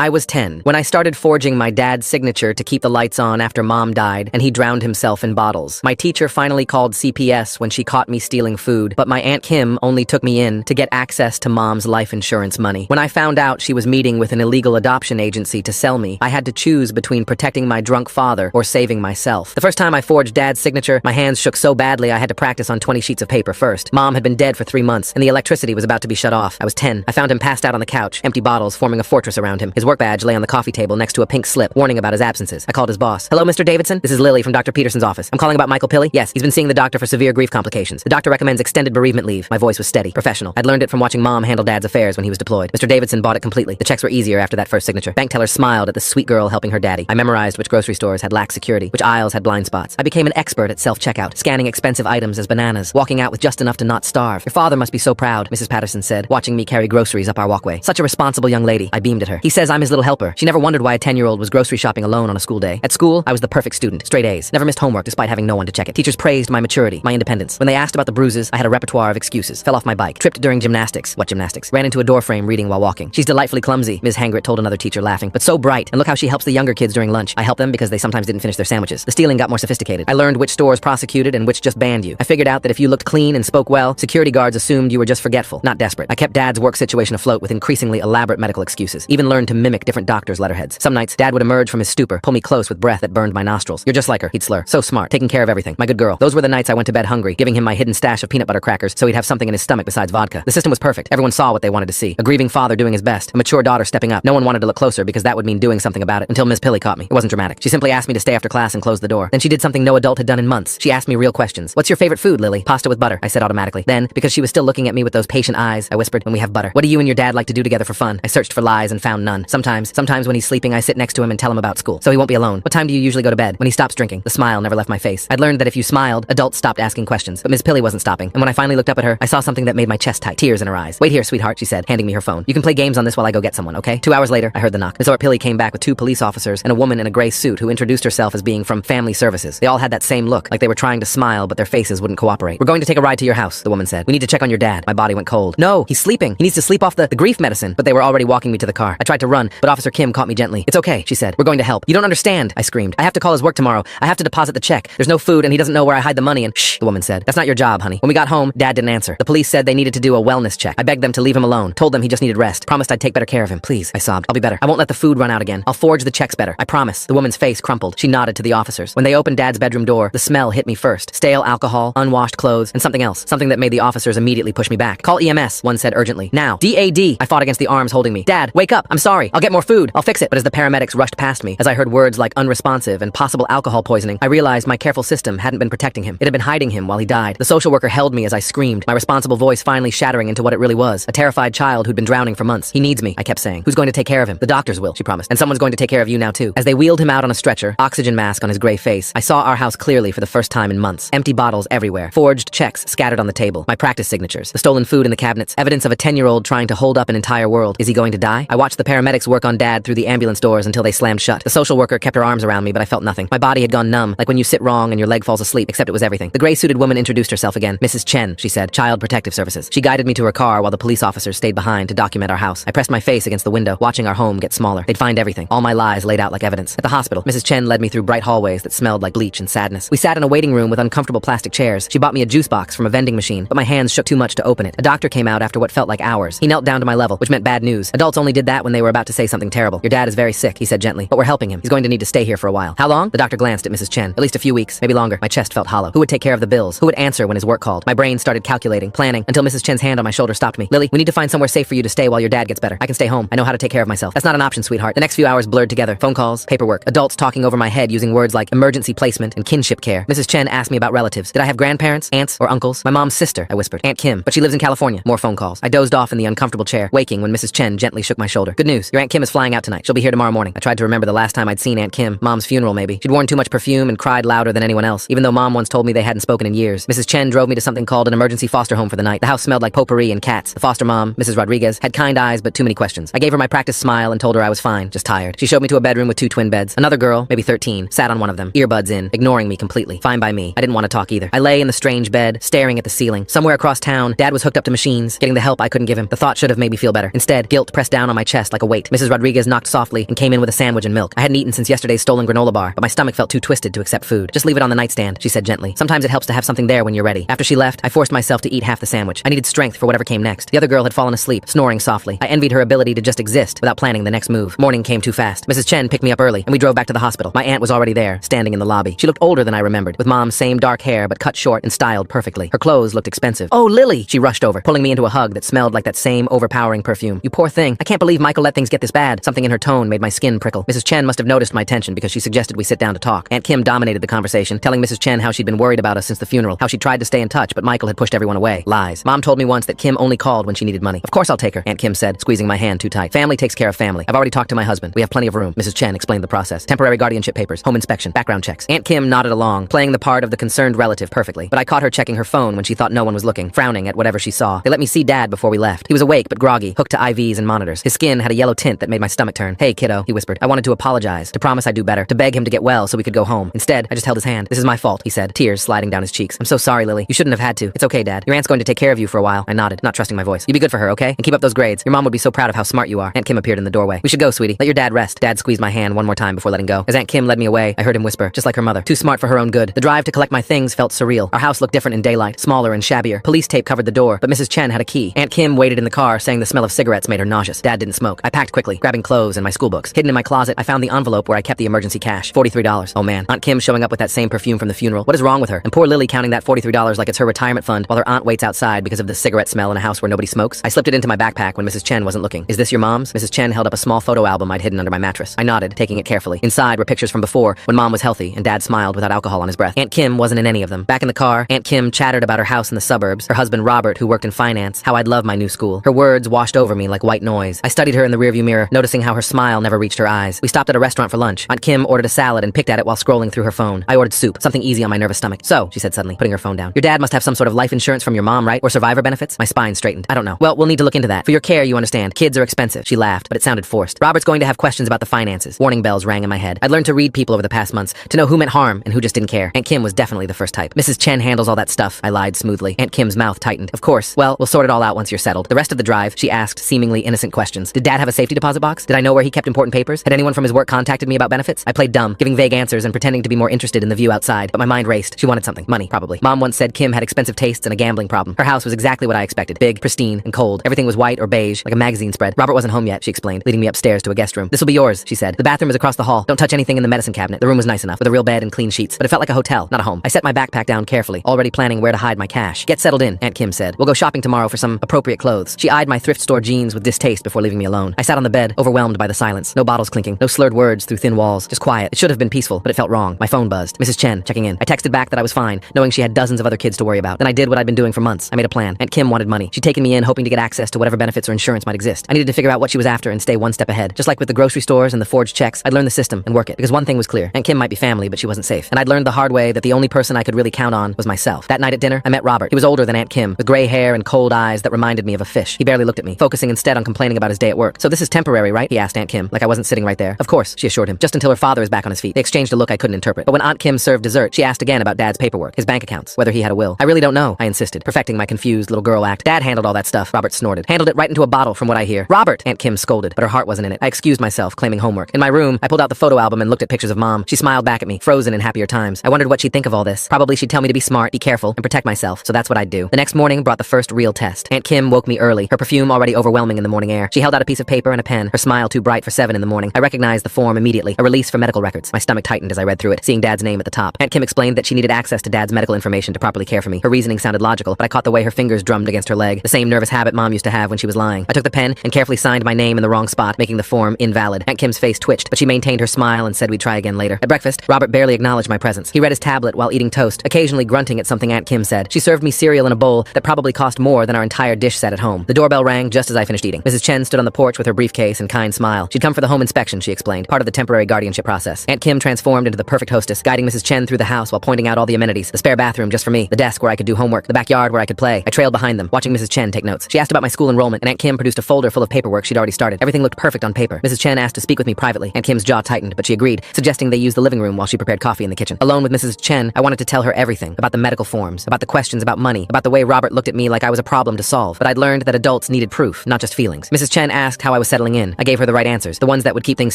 I was 10 when I started forging my dad's signature to keep the lights on after Mom died and he drowned himself in bottles. My teacher finally called CPS when she caught me stealing food, but my Aunt Kim only took me in to get access to Mom's life insurance money. When I found out she was meeting with an illegal adoption agency to sell me, I had to choose between protecting my drunk father or saving myself. The first time I forged Dad's signature, my hands shook so badly I had to practice on 20 sheets of paper first. Mom had been dead for 3 months, and the electricity was about to be shut off. I was 10. I found him passed out on the couch, empty bottles forming a fortress around him. His work badge lay on the coffee table next to a pink slip, warning about his absences. I called his boss. "Hello, Mr. Davidson? This is Lily from Dr. Peterson's office. I'm calling about Michael Pilley." "Yes, he's been seeing the doctor for severe grief complications. The doctor recommends extended bereavement leave." My voice was steady, professional. I'd learned it from watching Mom handle Dad's affairs when he was deployed. Mr. Davidson bought it completely. The checks were easier after that first signature. Bank tellers smiled at the sweet girl helping her daddy. I memorized which grocery stores had lax security, which aisles had blind spots. I became an expert at self-checkout, scanning expensive items as bananas, walking out with just enough to not starve. "Your father must be so proud," Mrs. Patterson said, watching me carry groceries up our walkway. "Such a responsible young lady." I beamed at her. "He says I'm his little helper." She never wondered why a 10-year-old was grocery shopping alone on a school day. At school, I was the perfect student. Straight A's. Never missed homework despite having no one to check it. Teachers praised my maturity, my independence. When they asked about the bruises, I had a repertoire of excuses. Fell off my bike. Tripped during gymnastics. What gymnastics? Ran into a doorframe reading while walking. "She's delightfully clumsy," Ms. Hangrit told another teacher, laughing. "But so bright. And look how she helps the younger kids during lunch." I helped them because they sometimes didn't finish their sandwiches. The stealing got more sophisticated. I learned which stores prosecuted and which just banned you. I figured out that if you looked clean and spoke well, security guards assumed you were just forgetful, not desperate. I kept Dad's work situation afloat with increasingly elaborate medical excuses. Even learned to mimic different doctors' letterheads. Some nights, Dad would emerge from his stupor, pull me close with breath that burned my nostrils. "You're just like her," he'd slur. "So smart, taking care of everything. My good girl." Those were the nights I went to bed hungry, giving him my hidden stash of peanut butter crackers so he'd have something in his stomach besides vodka. The system was perfect. Everyone saw what they wanted to see. A grieving father doing his best, a mature daughter stepping up. No one wanted to look closer because that would mean doing something about it until Miss Pilley caught me. It wasn't dramatic. She simply asked me to stay after class and close the door. Then she did something no adult had done in months. She asked me real questions. "What's your favorite food, Lily?" "Pasta with butter," I said automatically. Then, because she was still looking at me with those patient eyes, I whispered, "When we have butter." "What do you and your dad like to do together for fun?" I searched for lies and found none. Sometimes when he's sleeping, I sit next to him and tell him about school, so he won't be alone. "What time do you usually go to bed?" "When he stops drinking." The smile never left my face. I'd learned that if you smiled, adults stopped asking questions. But Miss Pilley wasn't stopping, and when I finally looked up at her, I saw something that made my chest tight, tears in her eyes. "Wait here, sweetheart," she said, handing me her phone. "You can play games on this while I go get someone, okay?" 2 hours later, I heard the knock. Miss Pilley came back with 2 police officers and a woman in a gray suit who introduced herself as being from Family Services. They all had that same look, like they were trying to smile, but their faces wouldn't cooperate. "We're going to take a ride to your house," the woman said. "We need to check on your dad." My body went cold. "No, he's sleeping. He needs to sleep off the grief medicine." But they were already walking me to the car. I tried to run, but Officer Kim caught me gently. "It's okay," she said. "We're going to help." "You don't understand," I screamed. "I have to call his work tomorrow. I have to deposit the check. There's no food and he doesn't know where I hide the money and—" "Shh," the woman said. "That's not your job, honey." When we got home, Dad didn't answer. The police said they needed to do a wellness check. I begged them to leave him alone. Told them he just needed rest. Promised I'd take better care of him. "Please," I sobbed. "I'll be better. I won't let the food run out again. I'll forge the checks better. I promise." The woman's face crumpled. She nodded to the officers. When they opened Dad's bedroom door, the smell hit me first. Stale alcohol, unwashed clothes, and something else. Something that made the officers immediately push me back. "Call EMS," one said urgently. "Now." "DAD." I fought against the arms holding me. "Dad, wake up. I'm sorry. I'll get more food. I'll fix it." But as the paramedics rushed past me, as I heard words like unresponsive and possible alcohol poisoning, I realized my careful system hadn't been protecting him. It had been hiding him while he died. The social worker held me as I screamed, my responsible voice finally shattering into what it really was. A terrified child who'd been drowning for months. "He needs me," I kept saying. "Who's going to take care of him?" "The doctors will," she promised. "And someone's going to take care of you now too." As they wheeled him out on a stretcher, oxygen mask on his gray face, I saw our house clearly for the first time in months. Empty bottles everywhere. Forged checks scattered on the table. My practice signatures. The stolen food in the cabinets. Evidence of a 10-year-old trying to hold up an entire world. Is he going to die? I watched the paramedics work on Dad through the ambulance doors until they slammed shut. The social worker kept her arms around me, but I felt nothing. My body had gone numb, like when you sit wrong and your leg falls asleep, except it was everything. The gray-suited woman introduced herself again. "Mrs. Chen," she said. "Child Protective Services." She guided me to her car while the police officers stayed behind to document our house. I pressed my face against the window, watching our home get smaller. They'd find everything. All my lies laid out like evidence. At the hospital, Mrs. Chen led me through bright hallways that smelled like bleach and sadness. We sat in a waiting room with uncomfortable plastic chairs. She bought me a juice box from a vending machine, but my hands shook too much to open it. A doctor came out after what felt like hours. He knelt down to my level, which meant bad news. Adults only did that when they were about to say something terrible. "Your dad is very sick," he said gently, "but we're helping him. He's going to need to stay here for a while." "How long?" The doctor glanced at Mrs. Chen. "At least a few weeks, maybe longer." My chest felt hollow. Who would take care of the bills? Who would answer when his work called? My brain started calculating, planning, until Mrs. Chen's hand on my shoulder stopped me. "Lily, we need to find somewhere safe for you to stay while your dad gets better. I can stay home. I know how to take care of myself." "That's not an option, sweetheart." The next few hours blurred together. Phone calls, paperwork, adults talking over my head using words like emergency placement and kinship care. Mrs. Chen asked me about relatives. Did I have grandparents, aunts, or uncles? "My mom's sister," I whispered. "Aunt Kim, but she lives in California." More phone calls. I dozed off in the uncomfortable chair, waking when Mrs. Chen gently shook my shoulder. "Good news. Your Aunt Kim is flying out tonight. She'll be here tomorrow morning." I tried to remember the last time I'd seen Aunt Kim. Mom's funeral, maybe. She'd worn too much perfume and cried louder than anyone else, even though Mom once told me they hadn't spoken in years. Mrs. Chen drove me to something called an emergency foster home for the night. The house smelled like potpourri and cats. The foster mom, Mrs. Rodriguez, had kind eyes but too many questions. I gave her my practice smile and told her I was fine, just tired. She showed me to a bedroom with 2 twin beds. Another girl, maybe 13, sat on one of them, earbuds in, ignoring me completely. Fine by me. I didn't want to talk either. I lay in the strange bed, staring at the ceiling. Somewhere across town, Dad was hooked up to machines, getting the help I couldn't give him. The thought should have made me feel better. Instead, guilt pressed down on my chest like a weight. Mrs. Rodriguez knocked softly and came in with a sandwich and milk. I hadn't eaten since yesterday's stolen granola bar, but my stomach felt too twisted to accept food. Just leave it on the nightstand, she said gently. Sometimes it helps to have something there when you're ready. After she left, I forced myself to eat half the sandwich. I needed strength for whatever came next. The other girl had fallen asleep, snoring softly. I envied her ability to just exist without planning the next move. Morning came too fast. Mrs. Chen picked me up early, and we drove back to the hospital. My aunt was already there, standing in the lobby. She looked older than I remembered, with Mom's same dark hair but cut short and styled perfectly. Her clothes looked expensive. "Oh, Lily!" She rushed over, pulling me into a hug that smelled like that same overpowering perfume. "You poor thing. I can't believe Michael let things get this bad." Something in her tone made my skin prickle. Mrs. Chen must have noticed my tension because she suggested we sit down to talk. Aunt Kim dominated the conversation, telling Mrs. Chen how she'd been worried about us since the funeral, how she tried to stay in touch, but Michael had pushed everyone away. Lies. Mom told me once that Kim only called when she needed money. "Of course I'll take her," Aunt Kim said, squeezing my hand too tight. "Family takes care of family. I've already talked to my husband. We have plenty of room." Mrs. Chen explained the process. Temporary guardianship papers, home inspection, background checks. Aunt Kim nodded along, playing the part of the concerned relative perfectly. But I caught her checking her phone when she thought no one was looking, frowning at whatever she saw. They let me see Dad before we left. He was awake but groggy, hooked to IVs and monitors. His skin had a yellow tint that made my stomach turn. "Hey, kiddo," he whispered. I wanted to apologize, to promise I'd do better, to beg him to get well so we could go home. Instead, I just held his hand. "This is my fault," he said, tears sliding down his cheeks. "I'm so sorry, Lily. You shouldn't have had to. It's okay, Dad. Your aunt's going to take care of you for a while." I nodded, not trusting my voice. "You be good for her, okay? And keep up those grades. Your mom would be so proud of how smart you are." Aunt Kim appeared in the doorway. "We should go, sweetie. Let your dad rest." Dad squeezed my hand one more time before letting go. As Aunt Kim led me away, I heard him whisper, just like her mother, "Too smart for her own good." The drive to collect my things felt surreal. Our house looked different in daylight, smaller and shabbier. Police tape covered the door, but Mrs. Chen had a key. Aunt Kim waited in the car, saying the smell of cigarettes made her nauseous. Dad didn't smoke. I packed quickly, grabbing clothes and my school books. Hidden in my closet, I found the envelope where I kept the emergency cash. $43. Oh man. Aunt Kim showing up with that same perfume from the funeral. What is wrong with her? And poor Lily counting that $43 like it's her retirement fund while her aunt waits outside because of the cigarette smell in a house where nobody smokes. I slipped it into my backpack when Mrs. Chen wasn't looking. "Is this your mom's?" Mrs. Chen held up a small photo album I'd hidden under my mattress. I nodded, taking it carefully. Inside were pictures from before, when Mom was healthy and Dad smiled without alcohol on his breath. Aunt Kim wasn't in any of them. Back in the car, Aunt Kim chattered about her house in the suburbs, her husband Robert, who worked in finance, how I'd love my new school. Her words washed over me like white noise. I studied her in the rearview mirror, noticing how her smile never reached her eyes. We stopped at a restaurant for lunch. Aunt Kim ordered a salad and picked at it while scrolling through her phone. I ordered soup, something easy on my nervous stomach. "So," she said suddenly, putting her phone down, "your dad must have some sort of life insurance from your mom, right? Or survivor benefits?" My spine straightened. "I don't know." "Well, we'll need to look into that. For your care, you understand. Kids are expensive." She laughed, but it sounded forced. "Robert's going to have questions about the finances." Warning bells rang in my head. I'd learned to read people over the past months, to know who meant harm and who just didn't care. Aunt Kim was definitely the first type. "Mrs. Chen handles all that stuff," I lied smoothly. Aunt Kim's mouth tightened. "Of course. Well, we'll sort it all out once you're settled." The rest of the drive, she asked seemingly innocent questions. Did Dad have a safety deposit box? Did I know where he kept important papers? Had anyone from his work contacted me about benefits? I played dumb, giving vague answers and pretending to be more interested in the view outside, but my mind raced. She wanted something. Money, probably. Mom once said Kim had expensive tastes and a gambling problem. Her house was exactly what I expected. Big, pristine, and cold. Everything was white or beige, like a magazine spread. Robert wasn't home yet, she explained, leading me upstairs to a guest room. "This will be yours," she said. "The bathroom is across the hall. Don't touch anything in the medicine cabinet." The room was nice enough, with a real bed and clean sheets, but it felt like a hotel, not a home. I set my backpack down carefully, already planning where to hide my cash. "Get settled in," Aunt Kim said. "We'll go shopping tomorrow for some appropriate clothes." She eyed my thrift store jeans with distaste before leaving me alone. I sat on the bed, overwhelmed by the silence. No bottles clinking, no slurred words through thin walls, just quiet. It should have been peaceful, but it felt wrong. My phone buzzed. Mrs. Chen, checking in. I texted back that I was fine, knowing she had dozens of other kids to worry about. Then I did what I'd been doing for months. I made a plan. Aunt Kim wanted money. She'd taken me in hoping to get access to whatever benefits or insurance might exist. I needed to figure out what she was after and stay one step ahead. Just like with the grocery stores and the forged checks, I'd learn the system and work it. Because one thing was clear. Aunt Kim might be family, but she wasn't safe. And I'd learned the hard way that the only person I could really count on was myself. That night at dinner, I met Robert. He was older than Aunt Kim, with gray hair and cold eyes that reminded me of a fish. He barely looked at me, focusing instead on complaining about his day at work. "So this is temporary, right?" he asked Aunt Kim, like I wasn't sitting right there. "Of course," she assured him, "just until her father is back on his feet." They exchanged a look I couldn't interpret. But when Aunt Kim served dessert, she asked again about Dad's paperwork, his bank accounts, whether he had a will. "I really don't know," I insisted, perfecting my confused little girl act. "Dad handled all that stuff," Robert snorted. "Handled it right into a bottle from what I hear." "Robert!" Aunt Kim scolded, but her heart wasn't in it. I excused myself, claiming homework. In my room, I pulled out the photo album and looked at pictures of Mom. She smiled back at me, frozen in happier times. I wondered what she'd think of all this. Probably she'd tell me to be smart, be careful, and protect myself, so that's what I'd do. The next morning brought the first real test. Aunt Kim woke me early, her perfume already overwhelming in the morning air. She held out a piece of paper and a pen, her smile too bright for 7 in the morning. I recognized the form immediately, a release for medical records. My stomach tightened as I read through it, seeing Dad's name at the top. Aunt Kim explained that she needed access to Dad's medical information to properly care for me. Her reasoning sounded logical, but I caught the way her fingers drummed against her leg, the same nervous habit Mom used to have when she was lying. I took the pen and carefully signed my name in the wrong spot, making the form invalid. Aunt Kim's face twitched, but she maintained her smile and said we'd try again later. At breakfast, Robert barely acknowledged my presence. He read his tablet while eating toast, occasionally grunting at something Aunt Kim said. She served me cereal in a bowl that probably cost more than our entire dish set at home. The doorbell rang just as I finished eating. Mrs. Chen stood on the porch with her briefcase and kind smile. She'd come for the home inspection, she explained, part of the temporary guardianship process. Aunt Kim transformed into the perfect hostess, guiding Mrs. Chen through the house while pointing out all the amenities. The spare bathroom just for me, the desk where I could do homework, the backyard where I could play. I trailed behind them, watching Mrs. Chen take notes. She asked about my school enrollment, and Aunt Kim produced a folder full of paperwork she'd already started. Everything looked perfect on paper. Mrs. Chen asked to speak with me privately. Aunt Kim's jaw tightened, but she agreed, suggesting they use the living room while she prepared coffee in the kitchen. Alone with Mrs. Chen, I wanted to tell her everything about the medical forms, about the questions about money, about the way Robert looked at me like I was a problem to solve. But I'd learned that adults needed proof, not just feelings. Mrs. Chen asked how I was settling in. I gave her the right answers, the ones that would keep things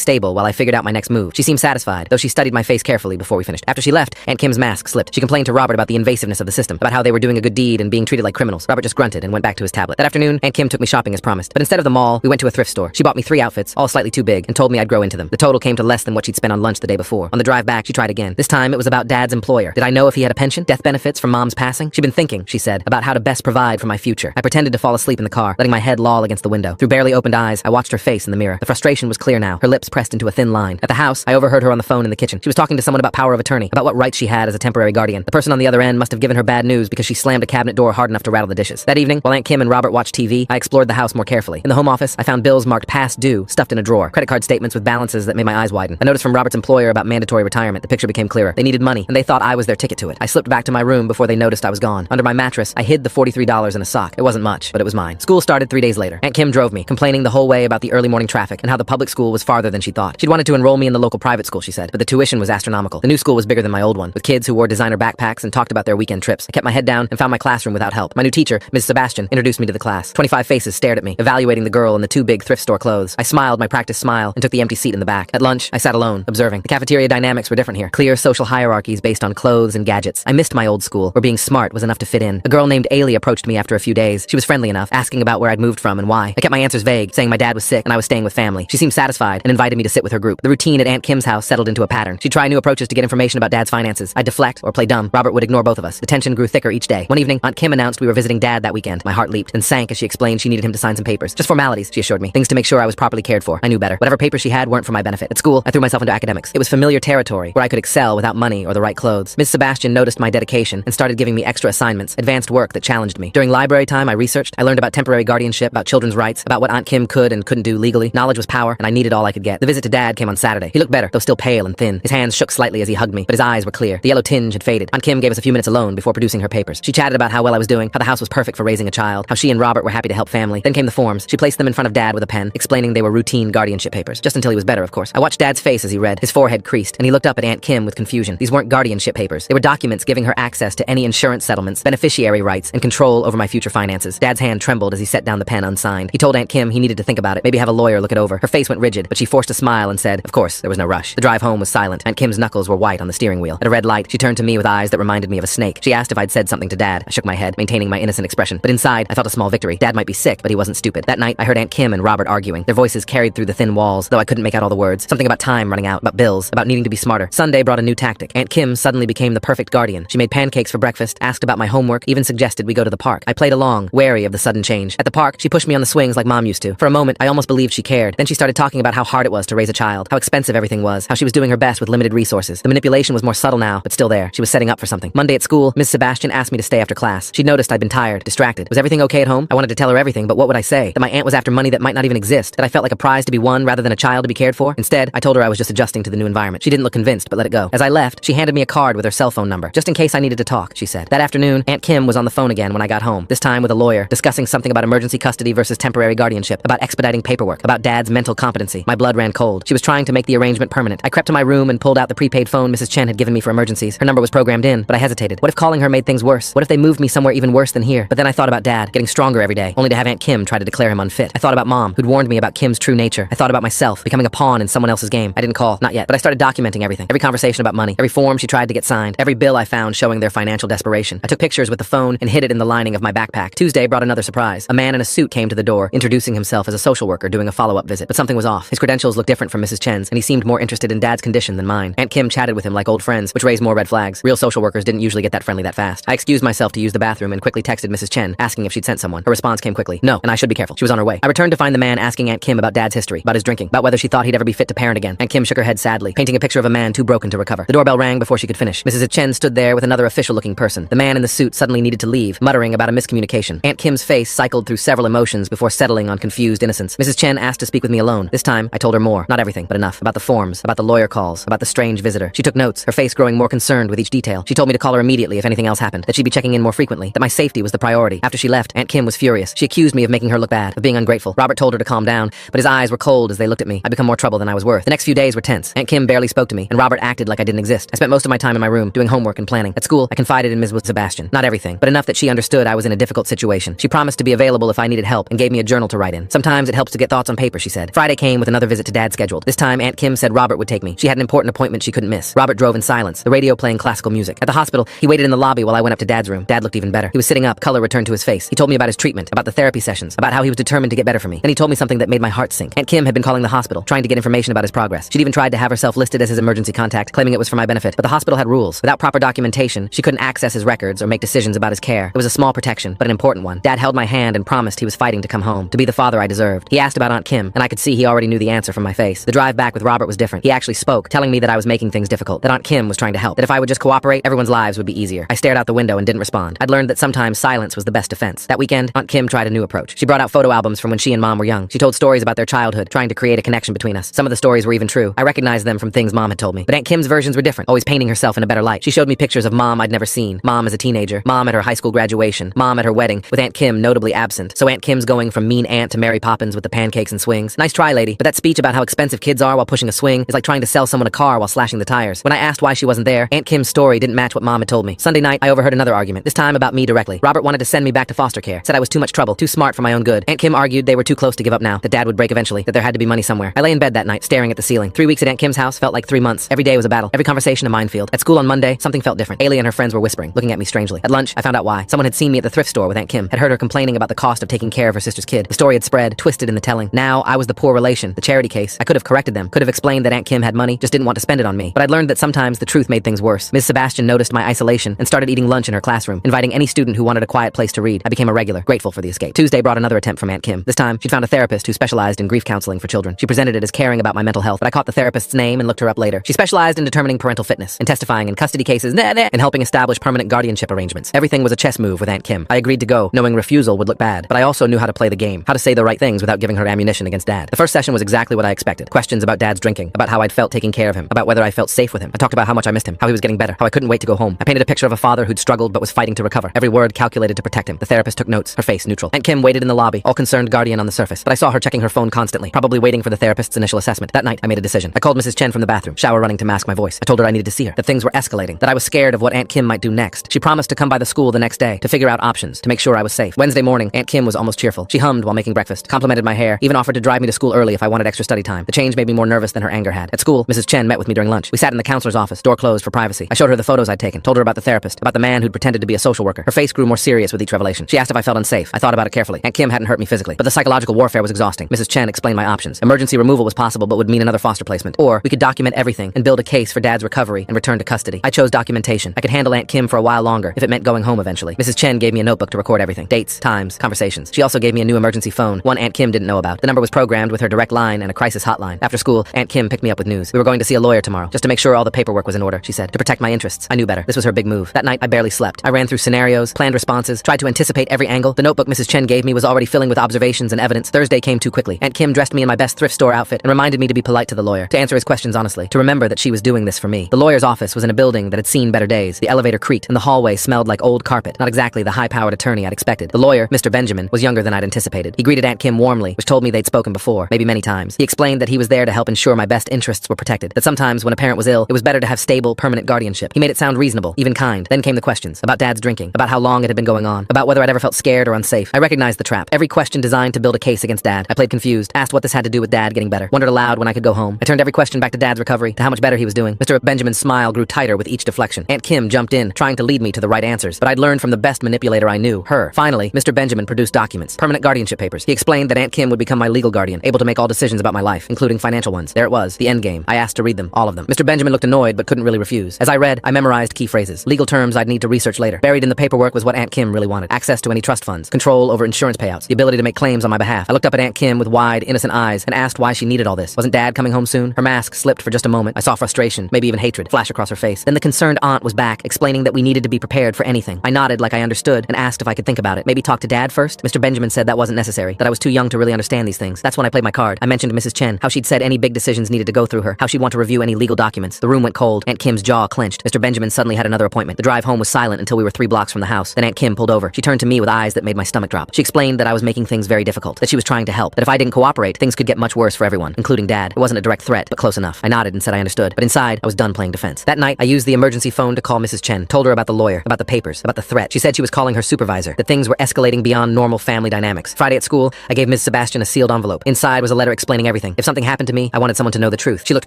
stable while I figured out my next move. She seemed satisfied, though she studied my face carefully before we finished. After she left, Aunt Kim's mask slipped. She complained to Robert about the invasiveness of the system, about how they were doing a good deed and being treated like criminals. Robert just grunted and went back to his tablet. That afternoon, Aunt Kim took me shopping as promised. But instead of the mall, we went to a thrift store. She bought me 3 outfits, all slightly too big, and told me I'd grow into them. The total came to less than what she'd spent on lunch the day before. On the drive back, she tried again. This time, it was about Dad's employer. Did I know if he had a pension, death benefits from Mom's passing? She'd been thinking, she said, about how to best provide for my future. I pretended to fall asleep in the car, letting my head loll against the window. Through barely opened eyes, I watched her face in the mirror. The frustration was clear now, her lips pressed into a thin line. At the house, I overheard her on the phone in the kitchen. She was talking to someone about power of attorney, about what rights she had as a temporary guardian. The person on the other end must have given her bad news because she slammed a cabinet door hard enough to rattle the dishes. That evening, while Aunt Kim and Robert watched TV, I explored the house more carefully. In the home office, I found bills marked past due, stuffed in a drawer. Credit card statements with balances that made my eyes widen. A notice from Robert's employer about mandatory retirement. The picture became clearer. They needed money, and they thought I was their ticket to it. I slipped back to my room before they noticed I was gone. Under my mattress, I hid the $43 in a sock. It wasn't much, but it was mine. School started 3 days later. Aunt Kim drove me, complaining the whole way about the early morning traffic and how the public school was farther than she thought. She'd wanted to enroll me in the local private school, she said, but the tuition was astronomical. The new school was bigger than my old one, with kids who wore designer backpacks and talked about their weekend trips. I kept my head down and found my classroom without help. My new teacher, Ms. Sebastian, introduced me to the class. 25 faces stared at me, evaluating the girl in the 2 big thrift store clothes. I smiled my practice smile and took the empty seat in the back. At lunch, I sat alone, observing. The cafeteria dynamics were different here. Clear social hierarchies based on clothes and gadgets. I missed my old school, where being smart was enough to fit in. A girl named Ailey approached me after a few days. She was friendly enough, asking about where I'd moved from and why. I kept my answers vague, saying my dad was sick and I was staying with family. She seemed satisfied and invited me to sit with her group. The routine at Aunt Kim's house settled into a pattern. She'd try new approaches to get information about Dad's finances. I'd deflect or play dumb. Robert would ignore both of us. The tension grew thicker each day. One evening, Aunt Kim announced we were visiting Dad that weekend. My heart leaped and sank as she explained she needed him to sign some papers. Just formalities, she assured me. Things to make sure I was properly cared for. I knew better. Whatever papers she had weren't for my benefit. At school, I threw myself into academics. It was familiar territory where I could excel without money or the right clothes. Ms. Sebastian noticed my dedication and started giving me extra assignments, advanced work that challenged me. During library time, I researched. I learned about temporary guardianship, about children's rights, about what Aunt Kim could and couldn't do legally. Knowledge was power, and I needed all I could get. The visit to Dad came on Saturday. He looked better, though still pale and thin. His hands shook slightly as he hugged me, but his eyes were clear. The yellow tinge had faded. Aunt Kim gave us a few minutes alone before producing her papers. She chatted about how well I was doing, how the house was perfect for raising a child, how she and Robert were happy to help family. Then came the forms. She placed them in front of Dad with a pen, explaining they were routine guardianship papers. Just until he was better, of course. I watched Dad's face as he read. His forehead creased, and he looked up at Aunt Kim with confusion. These weren't guardianship papers. They were documents giving her access to any insurance settlements, beneficiary rights, and control over my future finances. Dad's hand trembled as he set down the pen unsigned. He told Aunt Kim he needed to think about it, maybe have a lawyer look it over. Her face went rigid, but she forced a smile and said, of course, there was no rush. The drive home was silent. Aunt Kim's knuckles were white on the steering wheel. At a red light, she turned to me with eyes that reminded me of a snake. She asked if I'd said something to Dad. I shook my head, maintaining my innocent expression. But inside, I felt a small victory. Dad might be sick, but he wasn't stupid. That night, I heard Aunt Kim and Robert arguing. Their voices carried through the thin walls, though I couldn't make out all the words. Something about time running out, about bills, about needing to be smarter. Sunday brought a new tactic. Aunt Kim suddenly became the perfect guardian. She made pancakes for breakfast, asked about my homework, even suggested we go to the park. I played along, wary of the sudden change. At the park, she pushed me on the swings like Mom used to. For a moment, I almost believed she cared. Then she started talking about how hard it was to raise a child, how expensive everything was, how she was doing her best with limited resources. The manipulation was more subtle now, but still there. She was setting up for something. Monday at school, Ms. Sebastian asked me to stay after class. She noticed I'd been tired, distracted. Was everything okay at home? I wanted to tell her everything, but what would I say? That my aunt was after money that might not even exist, that I felt like a prize to be won rather than a child to be cared for? Instead, I told her I was just adjusting to the new environment. She didn't look convinced, but let it go. As I left, she handed me a card with her cell phone number, just in case I needed to talk, she said. That afternoon, Aunt Kim was on the phone again when I got home, this time with a lawyer, discussing something about emergency custody versus temporary guardianship, about expediting paperwork, about Dad's mental competency. My blood ran cold. She was trying to make the arrangement permanent. I crept to my room and pulled out the prepaid phone Mrs. Chen had given me for emergencies. Her number was programmed in, but I hesitated. What if calling her made things worse? What if they moved me somewhere even worse than here? But then I thought about Dad, getting stronger every day, only to have Aunt Kim try to declare him unfit. I thought about Mom, who'd warned me about Kim's true nature. I thought about myself, becoming a pawn in someone else's game. I didn't call, not yet, but I started documenting everything. Every conversation about money, every form she tried to get signed, every bill I found showing their financial desperation. I took pictures with the phone and hid it in the lining of my backpack. Tuesday brought another surprise. A man in a suit came to the door, introducing himself as a social worker doing a follow-up visit. But something was off. His credentials looked different from Mrs. Chen's, and he seemed more interested in Dad's condition than mine. Aunt Kim chatted with him like old friends, which raised more red flags. Real social workers didn't usually get that friendly that fast. I excused myself to use the bathroom and quickly texted Mrs. Chen, asking if she'd sent someone. Her response came quickly. No, and I should be careful. She was on her way. I returned to find the man asking Aunt Kim about Dad's history, about his drinking, about whether she thought he'd ever be fit to parent again. Aunt Kim shook her head sadly, painting a picture of a man too broken to recover. The doorbell rang before she could finish. Mrs. Chen stood there with another official-looking person. The man in the suit suddenly needed to leave, muttering about a miscommunication. Aunt Kim's face cycled through several emotions before settling on confused innocence. Mrs. Chen asked to speak with me alone. This time, I told her more. Not everything, but enough. About the forms, about the lawyer calls, about the strange visitor. She took notes, her face growing more concerned with each detail. She told me to call her immediately if anything else happened, that she'd be checking in more frequently, that my safety was the priority. After she left, Aunt Kim was furious. She accused me of making her look bad, of being ungrateful. Robert told her to calm down, but his eyes were cold as they looked at me. I'd become more trouble than I was worth. The next few days were tense. Aunt Kim barely spoke to me, and Robert acted like I didn't exist. I spent most of my time in my room, doing homework and planning. At school, I confided in Ms. Sebastian. Not everything, but enough that she understood I was in a difficult situation. She promised to be available if I needed help, and gave me a journal to write in. Sometimes it helped helps to get thoughts on paper, she said. Friday came with another visit to Dad scheduled. This time, Aunt Kim said Robert would take me. She had an important appointment she couldn't miss. Robert drove in silence, the radio playing classical music. At the hospital, he waited in the lobby while I went up to Dad's room. Dad looked even better. He was sitting up, color returned to his face. He told me about his treatment, about the therapy sessions, about how he was determined to get better for me. Then he told me something that made my heart sink. Aunt Kim had been calling the hospital, trying to get information about his progress. She'd even tried to have herself listed as his emergency contact, claiming it was for my benefit. But the hospital had rules. Without proper documentation, she couldn't access his records or make decisions about his care. It was a small protection, but an important one. Dad held my hand and promised he was fighting to come home, to be the father I deserved. He asked about Aunt Kim, and I could see he already knew the answer from my face. The drive back with Robert was different. He actually spoke, telling me that I was making things difficult, that Aunt Kim was trying to help, that if I would just cooperate, everyone's lives would be easier. I stared out the window and didn't respond. I'd learned that sometimes silence was the best defense. That weekend, Aunt Kim tried a new approach. She brought out photo albums from when she and Mom were young. She told stories about their childhood, trying to create a connection between us. Some of the stories were even true. I recognized them from things Mom had told me. But Aunt Kim's versions were different, always painting herself in a better light. She showed me pictures of Mom I'd never seen. Mom as a teenager, Mom at her high school graduation, Mom at her wedding, with Aunt Kim notably absent. So Aunt Kim's going from mean aunt to Mary Poppins with the pancakes and swings. Nice try, lady. But that speech about how expensive kids are while pushing a swing is like trying to sell someone a car while slashing the tires. When I asked why she wasn't there, Aunt Kim's story didn't match what Mom had told me. Sunday night, I overheard another argument, this time about me directly. Robert wanted to send me back to foster care, said I was too much trouble, too smart for my own good. Aunt Kim argued they were too close to give up now, that Dad would break eventually, that there had to be money somewhere. I lay in bed that night, staring at the ceiling. 3 weeks at Aunt Kim's house felt like 3 months. Every day was a battle, every conversation a minefield. At school on Monday, something felt different. Ailey and her friends were whispering, looking at me strangely. At lunch, I found out why. Someone had seen me at the thrift store with Aunt Kim, had heard her complaining about the cost of taking care of her sister's kid. The story had spread, twisted in the telling. Now, I was the poor relation, the charity case. I could have corrected them, could have explained that Aunt Kim had money, just didn't want to spend it on me. But I'd learned that sometimes the truth made things worse. Ms. Sebastian noticed my isolation and started eating lunch in her classroom, inviting any student who wanted a quiet place to read. I became a regular, grateful for the escape. Tuesday brought another attempt from Aunt Kim. This time, she'd found a therapist who specialized in grief counseling for children. She presented it as caring about my mental health, but I caught the therapist's name and looked her up later. She specialized in determining parental fitness, in testifying in custody cases, and helping establish permanent guardianship arrangements. Everything was a chess move with Aunt Kim. I agreed to go, knowing refusal would look bad, but I also knew how to play the game, how to say the right things without giving her ammunition against Dad. The first session was exactly what I expected. Questions about Dad's drinking, about how I'd felt taking care of him, about whether I felt safe with him. I talked about how much I missed him, how he was getting better, how I couldn't wait to go home. I painted a picture of a father who'd struggled but was fighting to recover. Every word calculated to protect him. The therapist took notes, her face neutral. Aunt Kim waited in the lobby, all concerned guardian on the surface, but I saw her checking her phone constantly, probably waiting for the therapist's initial assessment. That night, I made a decision. I called Mrs. Chen from the bathroom, shower running to mask my voice. I told her I needed to see her, that things were escalating, that I was scared of what Aunt Kim might do next. She promised to come by the school the next day to figure out options, to make sure I was safe. Wednesday morning, Aunt Kim was almost cheerful. She hummed while making breakfast, complimented my hair, even offered to drive me to school early if I wanted extra study time. The change made me more nervous than her anger had. At school, Mrs. Chen met with me during lunch. We sat in the counselor's office, door closed for privacy. I showed her the photos I'd taken, told her about the therapist, about the man who'd pretended to be a social worker. Her face grew more serious with each revelation. She asked if I felt unsafe. I thought about it carefully. Aunt Kim hadn't hurt me physically, but the psychological warfare was exhausting. Mrs. Chen explained my options. Emergency removal was possible, but would mean another foster placement. Or we could document everything and build a case for Dad's recovery and return to custody. I chose documentation. I could handle Aunt Kim for a while longer if it meant going home eventually. Mrs. Chen gave me a notebook to record everything. Dates, times, conversations. She also gave me a new emergency phone, one Aunt Kim didn't know about. The number was programmed with her direct line and a crisis hotline. After school, Aunt Kim picked me up with news. We were going to see a lawyer tomorrow, just to make sure all the paperwork was in order, she said, to protect my interests. I knew better. This was her big move. That night, I barely slept. I ran through scenarios, planned responses, tried to anticipate every angle. The notebook Mrs. Chen gave me was already filling with observations and evidence. Thursday came too quickly. Aunt Kim dressed me in my best thrift store outfit and reminded me to be polite to the lawyer, to answer his questions honestly, to remember that she was doing this for me. The lawyer's office was in a building that had seen better days. The elevator creaked, and the hallway smelled like old carpet. Not exactly the high-powered attorney I'd expected. The lawyer, Mr. Benjamin, was younger than I'd anticipated. He greeted Aunt Kim warmly, which told me they'd spoken before, maybe many times. He explained that he was there to help ensure my best interests were protected, that sometimes when a parent was ill, it was better to have stable, permanent guardianship. He made it sound reasonable, even kind. Then came the questions about Dad's drinking, about how long it had been going on, about whether I'd ever felt scared or unsafe. I recognized the trap. Every question designed to build a case against Dad. I played confused, asked what this had to do with Dad getting better, wondered aloud when I could go home. I turned every question back to Dad's recovery, to how much better he was doing. Mr. Benjamin's smile grew tighter with each deflection. Aunt Kim jumped in, trying to lead me to the right answers, but I'd learned from the best manipulator I knew, her. Finally, Mr. Benjamin produced documents, permanent guardianship papers. He explained that Aunt Kim would become my legal guardian, able to make all decisions about my life, including financial ones. There it was, the end game. I asked to read them, all of them. Mr. Benjamin looked annoyed, but couldn't really refuse. As I read, I memorized key phrases, legal terms I'd need to research later. Buried in the paperwork was what Aunt Kim really wanted: access to any trust funds, control over insurance payouts, the ability to make claims on my behalf. I looked up at Aunt Kim with wide, innocent eyes and asked why she needed all this. Wasn't Dad coming home soon? Her mask slipped for just a moment. I saw frustration, maybe even hatred, flash across her face. Then the concerned aunt was back, explaining that we needed to be prepared for anything. I nodded like I understood and asked if I could think about it. Maybe talk to Dad first? Mr. Benjamin said that wasn't necessary, that I was too young to really understand these things. That's when I played my card. I mentioned Mrs. Chen, how she'd said any big decisions needed to go through her, how she'd want to review any legal documents. The room went cold. Aunt Kim's jaw clenched. Mr. Benjamin suddenly had another appointment. The drive home was silent until we were 3 blocks from the house. Then Aunt Kim pulled over. She turned to me with eyes that made my stomach drop. She explained that I was making things very difficult, that she was trying to help, that if I didn't cooperate, things could get much worse for everyone, including Dad. It wasn't a direct threat, but close enough. I nodded and said I understood, but inside, I was done playing defense. That night, I used the emergency phone to call Mrs. Chen, told her about the lawyer, about the papers, about the threat. She said she was calling her supervisor, that things were escalating beyond normal family dynamics. Friday at school, I gave Ms. Sebastian Sebastian a sealed envelope. Inside was a letter explaining everything. If something happened to me, I wanted someone to know the truth. She looked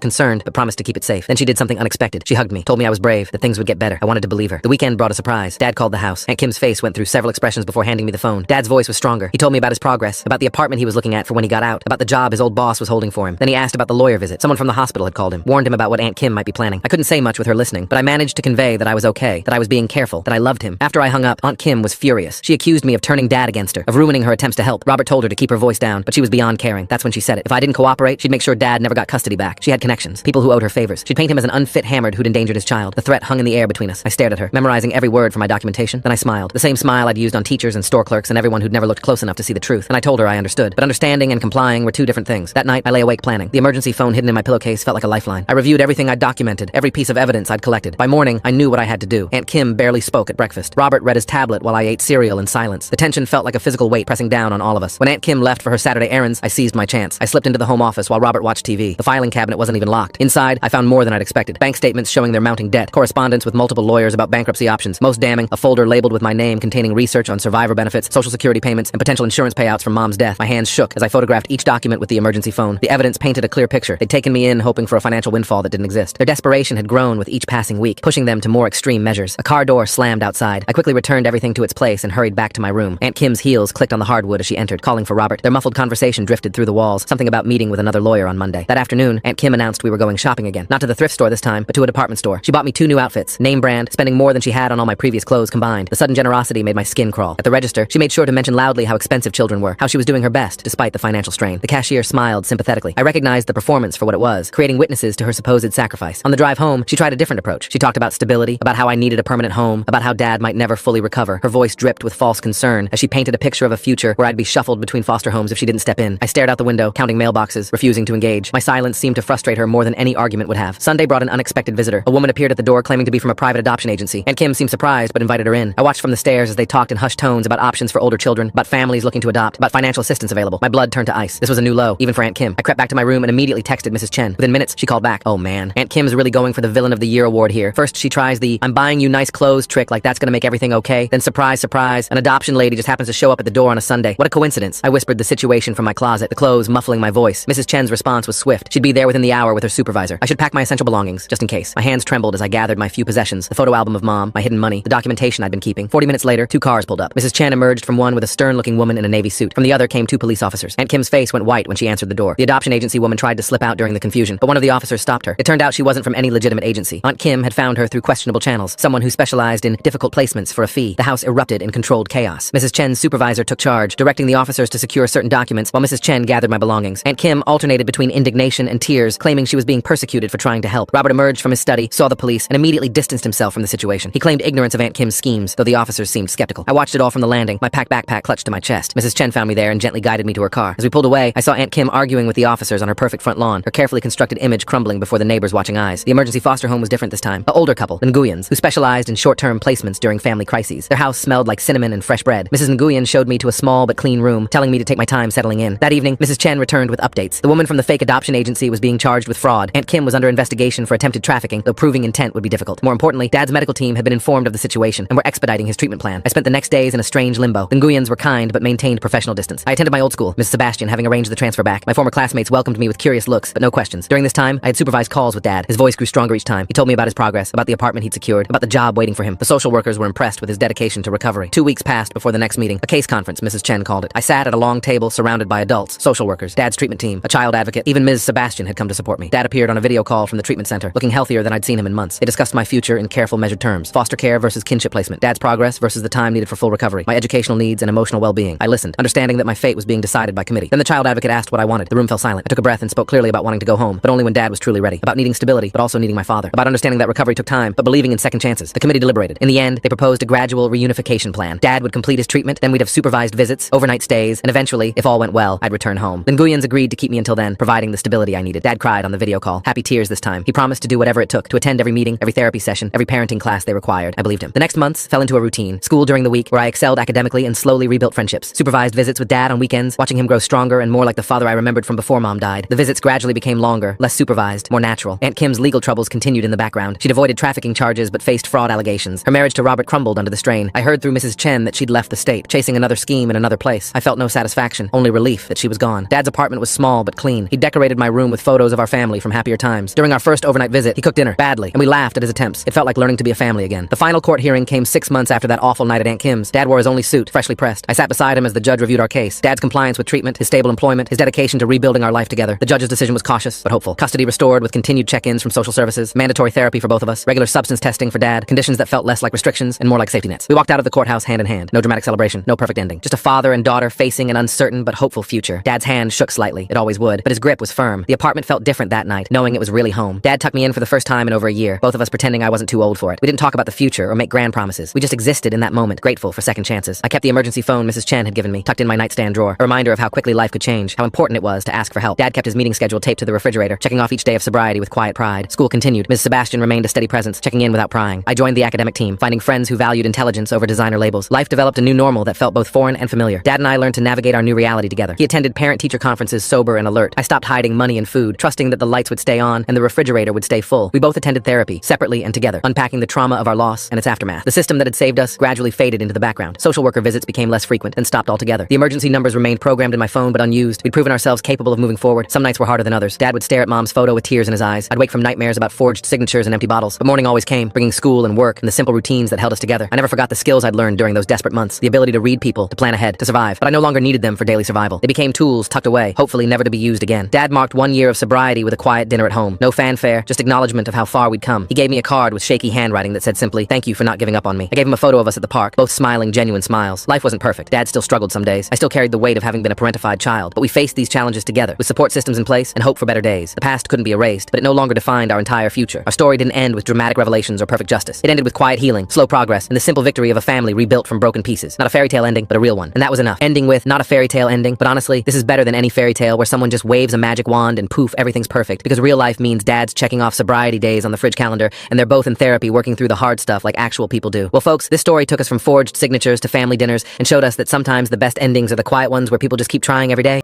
concerned, but promised to keep it safe. Then she did something unexpected. She hugged me, told me I was brave, that things would get better. I wanted to believe her. The weekend brought a surprise. Dad called the house. Aunt Kim's face went through several expressions before handing me the phone. Dad's voice was stronger. He told me about his progress, about the apartment he was looking at for when he got out, about the job his old boss was holding for him. Then he asked about the lawyer visit. Someone from the hospital had called him, warned him about what Aunt Kim might be planning. I couldn't say much with her listening, but I managed to convey that I was okay, that I was being careful, that I loved him. After I hung up, Aunt Kim was furious. She accused me of turning Dad against her, of ruining her attempts to help. Robert told her to keep her voice down, but she was beyond caring. That's when she said it. If I didn't cooperate, she'd make sure Dad never got custody back. She had connections, people who owed her favors. She'd paint him as an unfit hammered who'd endangered his child. The threat hung in the air between us. I stared at her, memorizing every word for my documentation. Then I smiled. The same smile I'd used on teachers and store clerks and everyone who'd never looked close enough to see the truth. And I told her I understood. But understanding and complying were two different things. That night, I lay awake planning. The emergency phone hidden in my pillowcase felt like a lifeline. I reviewed everything I'd documented, every piece of evidence I'd collected. By morning, I knew what I had to do. Aunt Kim barely spoke at breakfast. Robert read his tablet while I ate cereal in silence. The tension felt like a physical weight pressing down on all of us. When Aunt Kim left for her Saturday errands, I seized my chance. I slipped into the home office while Robert watched TV. The filing cabinet wasn't even locked. Inside, I found more than I'd expected. Bank statements showing their mounting debt, correspondence with multiple lawyers about bankruptcy options. Most damning, a folder labeled with my name containing research on survivor benefits, social security payments, and potential insurance payouts from Mom's death. My hands shook as I photographed each document with the emergency phone. The evidence painted a clear picture. They'd taken me in hoping for a financial windfall that didn't exist. Their desperation had grown with each passing week, pushing them to more extreme measures. A car door slammed outside. I quickly returned everything to its place and hurried back to my room. Aunt Kim's heels clicked on the hardwood as she entered, calling for Robert. Their muffled conversation drifted through the walls, something about meeting with another lawyer on Monday. That afternoon, Aunt Kim announced we were going shopping again. Not to the thrift store this time, but to a department store. She bought me 2 new outfits, name brand, spending more than she had on all my previous clothes combined. The sudden generosity made my skin crawl. At the register, she made sure to mention loudly how expensive children were, how she was doing her best despite the financial strain. The cashier smiled sympathetically. I recognized the performance for what it was, creating witnesses to her supposed sacrifice. On the drive home, she tried a different approach. She talked about stability, about how I needed a permanent home, about how Dad might never fully recover. Her voice dripped with false concern as she painted a picture of a future where I'd be shuffled between foster homes if she didn't step in. I stared out the window, counting mailboxes, refusing to engage. My silence seemed to frustrate her more than any argument would have. Sunday brought an unexpected visitor. A woman appeared at the door claiming to be from a private adoption agency. Aunt Kim seemed surprised but invited her in. I watched from the stairs as they talked in hushed tones about options for older children, about families looking to adopt, about financial assistance available. My blood turned to ice. This was a new low, even for Aunt Kim. I crept back to my room and immediately texted Mrs. Chen. Within minutes, she called back. Oh man, Aunt Kim's really going for the Villain of the Year award here. First, she tries the "I'm buying you nice clothes" trick like that's gonna make everything okay. Then surprise, surprise, an adoption lady just happens to show up at the door on a Sunday. What a coincidence. I whispered the situation from my closet, the clothes muffling my voice. Mrs. Chen's response was swift. She'd be there within the hour with her supervisor. I should pack my essential belongings, just in case. My hands trembled as I gathered my few possessions, the photo album of Mom, my hidden money, the documentation I'd been keeping. 40 minutes later, 2 cars pulled up. Mrs. Chen emerged from one with a stern-looking woman in a navy suit. From the other came 2 police officers. Aunt Kim's face went white when she answered the door. The adoption agency woman tried to slip out during the confusion, but one of the officers stopped her. It turned out she wasn't from any legitimate agency. Aunt Kim had found her through questionable channels, someone who specialized in difficult placements for a fee. The house erupted in controlled chaos. Mrs. Chen's supervisor took charge, directing the officers to secure certain documents while Mrs. Chen gathered my belongings. Aunt Kim alternated between indignation and tears, claiming she was being persecuted for trying to help. Robert emerged from his study, saw the police, and immediately distanced himself from the situation. He claimed ignorance of Aunt Kim's schemes, though the officers seemed skeptical. I watched it all from the landing, my packed backpack clutched to my chest. Mrs. Chen found me there and gently guided me to her car. As we pulled away, I saw Aunt Kim arguing with the officers on her perfect front lawn, her carefully constructed image crumbling before the neighbors' watching eyes. The emergency foster home was different this time. An older couple, the Nguyens, who specialized in short-term placements during family crises. Their house smelled like cinnamon and fresh bread. Mrs. Nguyen showed me to a small but clean room, telling me to take my time settling in. That evening, Mrs. Chen returned with updates. The woman from the fake adoption agency was being charged with fraud. Aunt Kim was under investigation for attempted trafficking, though proving intent would be difficult. More importantly, Dad's medical team had been informed of the situation and were expediting his treatment plan. I spent the next days in a strange limbo. The Nguyens were kind but maintained professional distance. I attended my old school, Miss Sebastian, having arranged the transfer back. My former classmates welcomed me with curious looks, but no questions. During this time, I had supervised calls with Dad. His voice grew stronger each time. He told me about his progress, about the apartment he'd secured, about the job waiting for him. The social workers were impressed with his dedication to recovery. 2 weeks passed before the next meeting, a case conference, Mrs. Chen called it. I sat at a long table surrounded by adults, social workers, Dad's treatment team, a child advocate. Even Ms. Sebastian had come to support me. Dad appeared on a video call from the treatment center, looking healthier than I'd seen him in months. They discussed my future in careful, measured terms. Foster care versus kinship placement. Dad's progress versus the time needed for full recovery. My educational needs and emotional well-being. I listened, understanding that my fate was being decided by committee. Then the child advocate asked what I wanted. The room fell silent. I took a breath and spoke clearly about wanting to go home, but only when Dad was truly ready. About needing stability, but also needing my father. About understanding that recovery took time, but believing in second chances. The committee deliberated. In the end, they proposed a gradual reunification plan. Dad would complete his treatment, then we'd have supervised visits, overnight stays, and eventually, if all went well, I'd return home. The Nguyens agreed to keep me until then, providing the stability I needed. Dad cried on the video call. Happy tears this time. He promised to do whatever it took, to attend every meeting, every therapy session, every parenting class they required. I believed him. The next months fell into a routine. School during the week, where I excelled academically and slowly rebuilt friendships. Supervised visits with Dad on weekends, watching him grow stronger and more like the father I remembered from before Mom died. The visits gradually became longer, less supervised, more natural. Aunt Kim's legal troubles continued in the background. She'd avoided trafficking charges but faced fraud allegations. Her marriage to Robert crumbled under the strain. I heard through Mrs. Chen that she'd left the state, chasing another scheme in another place. I felt no satisfaction satisfaction, only relief that she was gone. Dad's apartment was small but clean. He decorated my room with photos of our family from happier times. During our first overnight visit, he cooked dinner, badly, and we laughed at his attempts. It felt like learning to be a family again. The final court hearing came 6 months after that awful night at Aunt Kim's. Dad wore his only suit, freshly pressed. I sat beside him as the judge reviewed our case. Dad's compliance with treatment, his stable employment, his dedication to rebuilding our life together. The judge's decision was cautious, but hopeful. Custody restored with continued check-ins from social services, mandatory therapy for both of us, regular substance testing for Dad, conditions that felt less like restrictions and more like safety nets. We walked out of the courthouse hand in hand. No dramatic celebration, no perfect ending. Just a father and daughter facing an uncertain but hopeful future. Dad's hand shook slightly. It always would, but his grip was firm. The apartment felt different that night, knowing it was really home. Dad tucked me in for the first time in over a year, both of us pretending I wasn't too old for it. We didn't talk about the future or make grand promises. We just existed in that moment, grateful for second chances. I kept the emergency phone Mrs. Chen had given me, tucked in my nightstand drawer, a reminder of how quickly life could change, how important it was to ask for help. Dad kept his meeting schedule taped to the refrigerator, checking off each day of sobriety with quiet pride. School continued. Ms. Sebastian remained a steady presence, checking in without prying. I joined the academic team, finding friends who valued intelligence over designer labels. Life developed a new normal that felt both foreign and familiar. Dad and I learned to navigate our new reality together. He attended parent-teacher conferences sober and alert. I stopped hiding money and food, trusting that the lights would stay on and the refrigerator would stay full. We both attended therapy, separately and together, unpacking the trauma of our loss and its aftermath. The system that had saved us gradually faded into the background. Social worker visits became less frequent and stopped altogether. The emergency numbers remained programmed in my phone but unused. We'd proven ourselves capable of moving forward. Some nights were harder than others. Dad would stare at Mom's photo with tears in his eyes. I'd wake from nightmares about forged signatures and empty bottles. But morning always came, bringing school and work and the simple routines that held us together. I never forgot the skills I'd learned during those desperate months. The ability to read people, to plan ahead, to survive. But I no longer needed them for daily survival. They became tools tucked away, hopefully never to be used again. Dad marked 1 year of sobriety with a quiet dinner at home. No fanfare, just acknowledgement of how far we'd come. He gave me a card with shaky handwriting that said simply, "Thank you for not giving up on me." I gave him a photo of us at the park, both smiling genuine smiles. Life wasn't perfect. Dad still struggled some days. I still carried the weight of having been a parentified child. But we faced these challenges together, with support systems in place and hope for better days. The past couldn't be erased, but it no longer defined our entire future. Our story didn't end with dramatic revelations or perfect justice. It ended with quiet healing, slow progress, and the simple victory of a family rebuilt from broken pieces. Not a fairy tale ending, but a real one. And that was enough. Ending with, not a fairy tale ending, but honestly, this is better than any fairy tale where someone just waves a magic wand and poof, everything's perfect. Because real life means Dad's checking off sobriety days on the fridge calendar, and they're both in therapy working through the hard stuff like actual people do. Well, folks, this story took us from forged signatures to family dinners and showed us that sometimes the best endings are the quiet ones where people just keep trying every day.